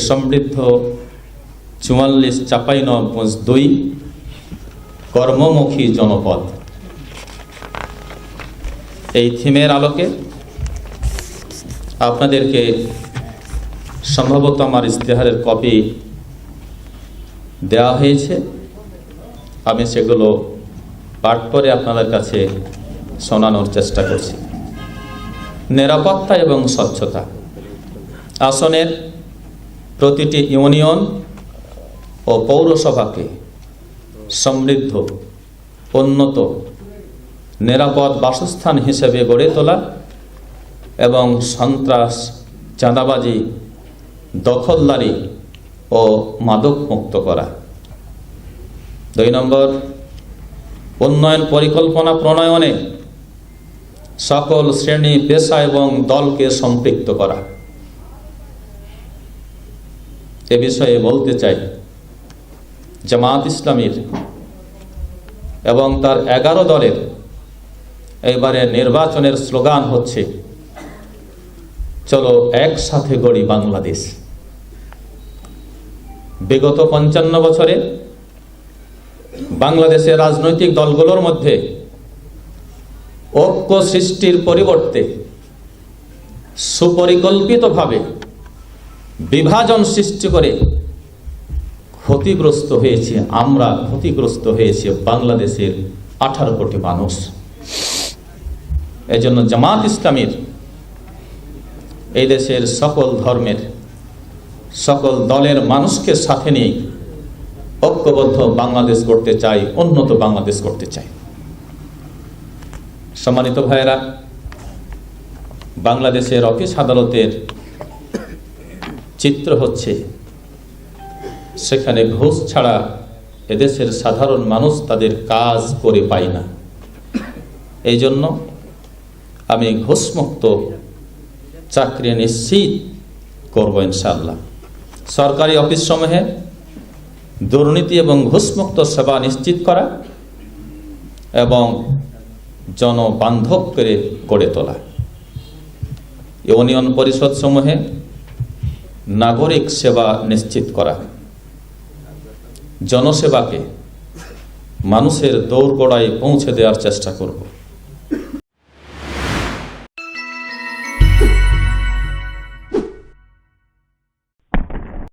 সমৃদ্ধ 44 চাঁপাইনবাবগঞ্জ 2 কর্মমুখী জনপদ, এই থিমের আলোকে আপনাদেরকে সম্ভবত আমার ইশতেহারের কপি দেওয়া হয়েছে। আমি সেগুলো পাঠ করে আপনাদের কাছে শোনানোর চেষ্টা করছি। নিরাপত্তা এবং স্বচ্ছতা। আসনের প্রতিটি ইউনিয়ন ও পৌরসভাকে সমৃদ্ধ, উন্নত, নিরাপদ বাসস্থান হিসেবে গড়ে তোলা এবং সন্ত্রাস, চাঁদাবাজি, দখলদারি ও মাদক মুক্ত করা। 2 নম্বর, উন্নয়ন পরিকল্পনা প্রণয়নে সকল শ্রেণী, পেশা এবং দলকে সম্পৃক্ত করা। এ বিষয়ে বলতে চাই, জামাত ইসলামীর এবং তার 11 দলের এবারে নির্বাচনের স্লোগান হচ্ছে, চলো একসাথে গড়ি বাংলাদেশ। বিগত 55 বছরে বাংলাদেশের রাজনৈতিক দলগুলোর মধ্যে ঐক্য সৃষ্টির পরিবর্তে সুপরিকল্পিতভাবে বিভাজন সৃষ্টি করে ক্ষতিগ্রস্ত হয়েছে আমরা, ক্ষতিগ্রস্ত হয়েছে বাংলাদেশের 18 কোটি মানুষ। এজন্য জামাত ইসলামীর এই দেশের সকল ধর্মের, সকল দলের মানুষকে সাথে নিয়ে ঐক্যবদ্ধ বাংলাদেশ করতে চাই, উন্নত বাংলাদেশ করতে চাই। সম্মানিত ভাইয়েরা, বাংলাদেশের অফিস আদালতের চিত্র হচ্ছে, সেখানে ঘুষ ছাড়া এদেশের সাধারণ মানুষ তাদের কাজ করে পায় না। এই জন্য আমি ঘুষমুক্ত চাকরি নিশ্চিত করব ইনশাআল্লাহ। সরকারি অফিস সমূহে দুর্নীতি এবং ঘুষমুক্ত সেবা নিশ্চিত করা এবং জনবান্ধব করে গড়ে তোলা। ইউনিয়ন পরিষদ সমূহে নাগরিক সেবা নিশ্চিত করা, জনসেবাকে মানুষের দোরগোড়ায় পৌঁছে দেওয়ার চেষ্টা করব।